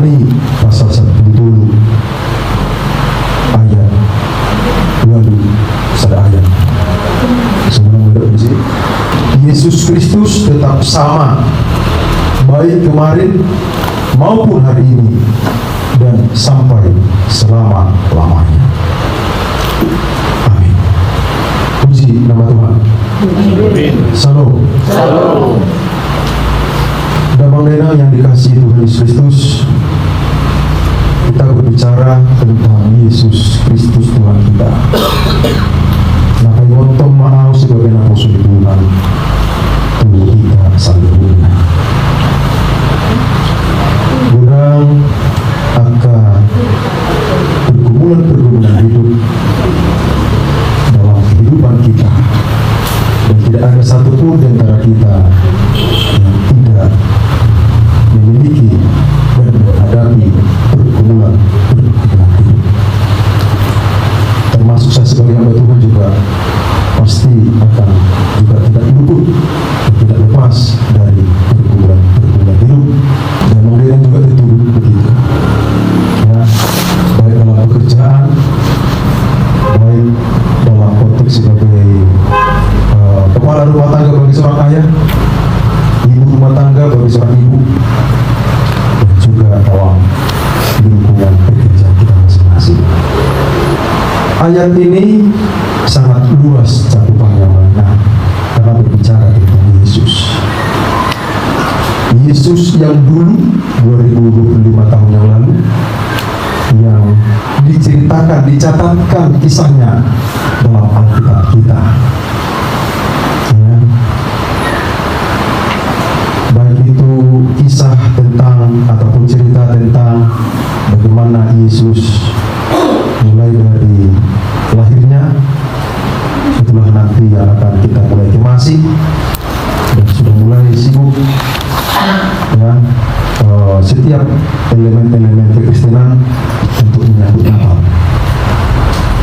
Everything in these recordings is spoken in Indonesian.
Ibrani pasal 10 ayat 21 ayat. Sebelum berdoa, Yesus Kristus tetap sama, baik kemarin maupun hari ini dan sampai selama-lamanya. Amin. Puji nama Tuhan. Salam. Salam. Damang Dena yang dikasihi Tuhan Yesus Kristus, kita berbicara tentang Yesus Kristus Tuhan kita. Nah, kayak maaf sebagai apostle Tuhan, Tuhan kita selalunya. Orang akan pergumulan hidup dalam kehidupan kita, dan tidak ada satupun di antara kita yang tidak memiliki dan menghadapi pergumulan hidup. Termasuk saya sebagai hamba Tuhan juga pasti akan juga tidak luput dan tidak lepas dari pergumulan hidup. Dan kemudian juga itu begitu. Ya, baik dalam pekerjaan, baik dalam konteks sebagai kepala rumah tangga bagi seorang ayah, ibu rumah tangga bagi seorang ibu, dan juga dalam lingkungan pekerjaan kita masing-masing. Ayat ini sangat luas cakupannya karena berbicara tentang Yesus. Yesus yang dulu 2025 tahun yang lalu, yang diceritakan, dicatatkan kisahnya dalam Alkitab kita. Ya. Baik itu kisah tentang ataupun cerita tentang bagaimana Yesus mulai dari lahirnya, itulah nanti yang akan kita mulai kemasi dan sudah mulai sibuk ya, setiap elemen-elemen kekristenan untuk menyambut Natal.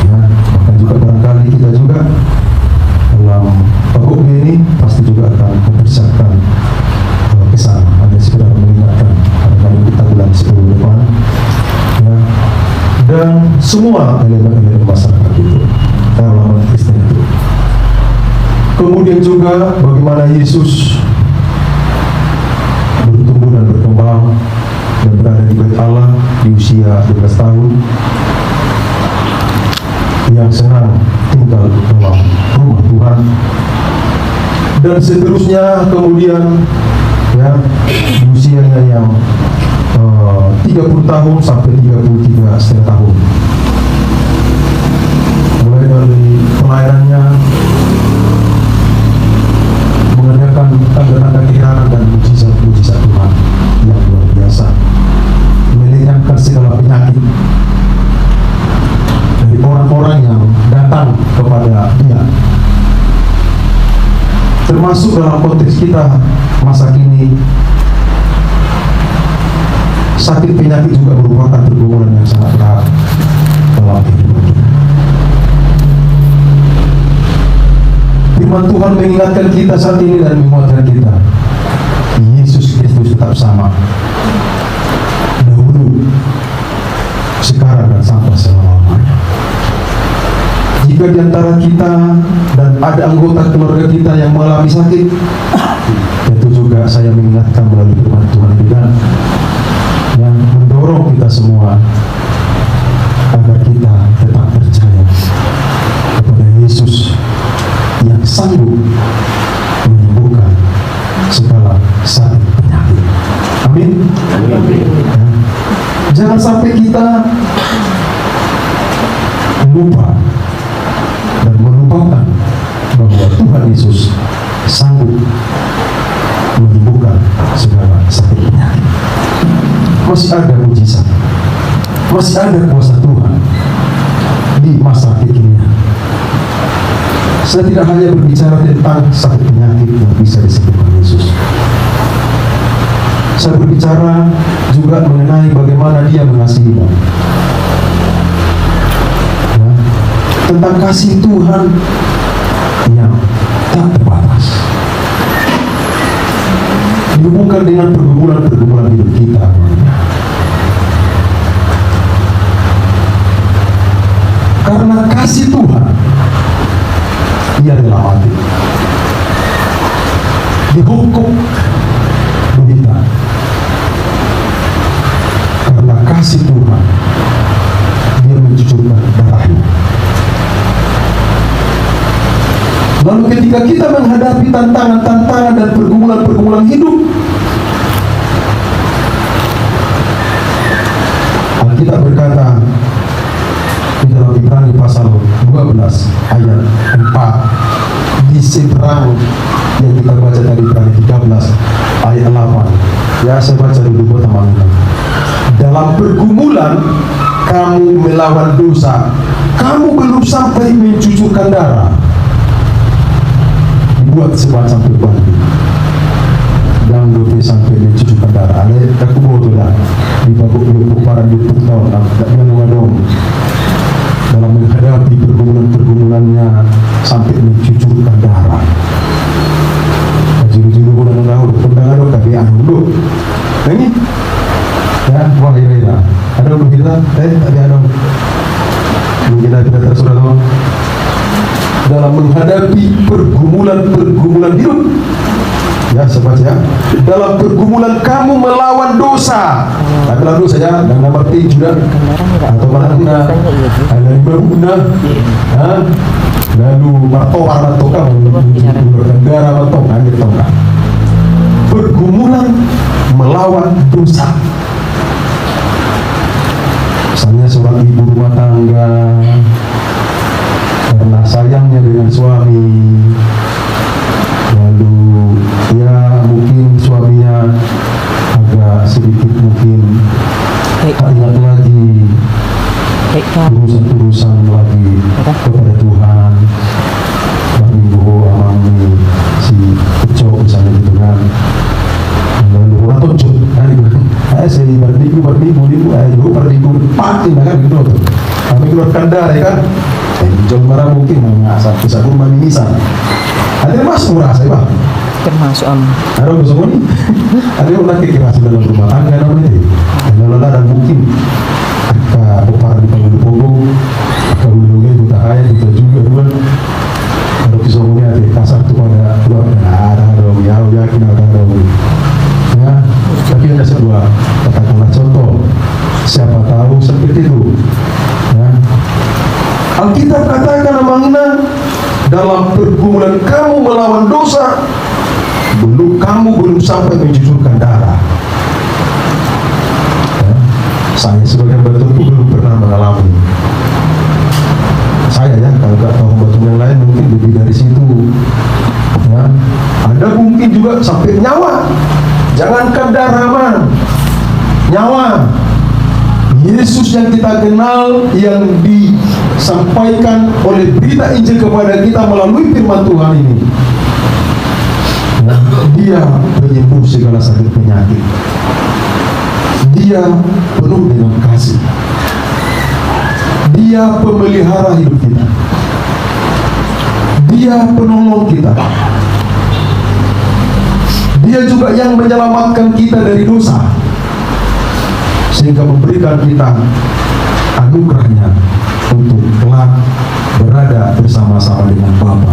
Ya, bahkan juga barangkali kita juga dalam pokok ini pasti juga akan mempersiapkan kesana, hanya sekedar mengingatkan barangkali kita bulan 10 depan ya, dan semua elemen-elemen masyarakat itu dalam Kristen itu. Kemudian juga bagaimana Yesus bertumbuh dan berkembang dan berada di bait Allah di usia 12 tahun, yang senang tinggal dalam rumah Tuhan, dan seterusnya. Kemudian ya, di usianya yang 30 tahun sampai 33,5 tahun, mulai dari pelayanannya mengerjakan tanda-tanda keheranan dan mujizat-mujizat Tuhan yang luar biasa, melenyapkan segala penyakit dari orang-orang yang datang kepada Dia. Termasuk dalam konteks kita masa kini, sakit penyakit juga merupakan pergumulan yang sangat berat dalam kehidupan kita. Firman Tuhan mengingatkan kita saat ini dan menguatkan kita, Yesus Kristus tetap sama, dahulu, sekarang, dan sampai selama-lamanya. Jika di antara kita dan ada anggota keluarga kita yang mengalami sakit, itu juga saya mengingatkan melalui firman Tuhan juga, yang mendorong kita semua agar kita tetap percaya kepada Yesus yang sanggup menyembuhkan segala sakit penyakit. Amin. Ya. Jangan sampai kita lupa dan melupakan bahwa Tuhan Yesus sanggup menyembuhkan segala sakit penyakit. Masih ada mujizat, masih ada kuasa Tuhan di masa kekinian. Saya tidak hanya berbicara tentang sakit penyakit yang bisa disembuhkan Yesus. Saya berbicara juga mengenai bagaimana Dia mengasihi kita. Ya, tentang kasih Tuhan yang tak terbatas, dihubungkan dengan pergumulan-pergumulan hidup kita. tantangan-tantangan dan pergumulan-pergumulan hidup. Alkitab berkata di dalam Ibrani pasal 12 ayat 4, di seberang yang kita baca dari Ibrani 13 ayat 8. Ya, saya baca dulu buat teman-teman. Dalam pergumulan kamu melawan dosa, kamu belum sampai mencucurkan darah, dibuat semacam berbanding yang lebih sampai mencucurkan darah. Ada aku bawa tu lah di babuk para di tahun tak dia mengadong dalam menghadapi pergumulan-pergumulannya sampai mencucurkan darah. Jiru-jiru pun tahu pendengar tapi anu ini ya, wah ya, ada untuk kita, tapi ada mungkin kita tersurat dalam menghadapi pergumulan hidup. Ya, sebaca ya. Dalam pergumulan kamu melawan dosa. Tak melawan dosa ya, dan berarti juga atau mana guna, lalu martokan negara martokan gitu kan. Pergumulan melawan dosa. Misalnya seorang ibu rumah tangga karena sayangnya dengan suami, lalu ya mungkin suaminya agak sedikit mungkin tak ingat lagi urusan lagi kepada Tuhan, minggu amami si kecok misalnya gitu kan, lalu orang tonjok saya berminggu pasti kan gitu tuh kami keluarkan darah ya kan, jual barang mungkin mengasah bisa kurma mimisan ada mas murah saya bang termasuk ada bersama nih ada yang lagi kerasa dalam rumah tangga namanya kalau ada mungkin ke opar di panggung punggung ke ulu-ulu itu tak kaya kita juga dua kalau kisahnya ada kasar tuh ada keluarga ada dong ya yakin ada dong ya, tapi ada sebuah katakanlah contoh, siapa tahu seperti itu ya. Alkitab katakan namanya dalam pergumulan kamu melawan dosa, kamu belum sampai mencucurkan darah ya. Saya sebagai betul belum pernah mengalami, saya ya, kalau tak tahu betul yang lain mungkin lebih dari situ ya. Ada mungkin juga sampai nyawa. Jangankan darah man, nyawa. Yesus yang kita kenal, yang disampaikan oleh berita Injil kepada kita melalui firman Tuhan ini, dia penyembuh segala sakit penyakit. Dia penuh dengan kasih. Dia pemelihara hidup kita. Dia penolong kita. Dia juga yang menyelamatkan kita dari dosa, sehingga memberikan kita anugerahnya untuk kelak berada bersama-sama dengan Bapa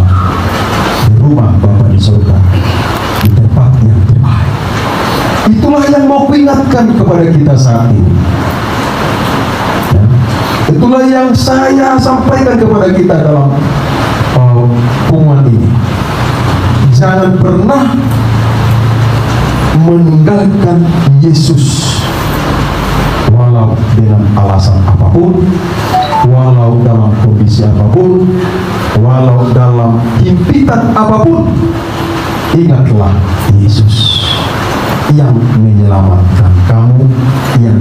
di rumah Bapa di surga, di tempat yang terbaik. Itulah yang mau kuingatkan kepada kita saat ini ya. Itulah yang saya sampaikan kepada kita dalam pengumuman ini. Jangan pernah meninggalkan Yesus walau dengan alasan apapun, walau dalam kondisi apapun, walau dalam himpitan apapun. Ingatlah Yesus yang menyelamatkan kamu, yang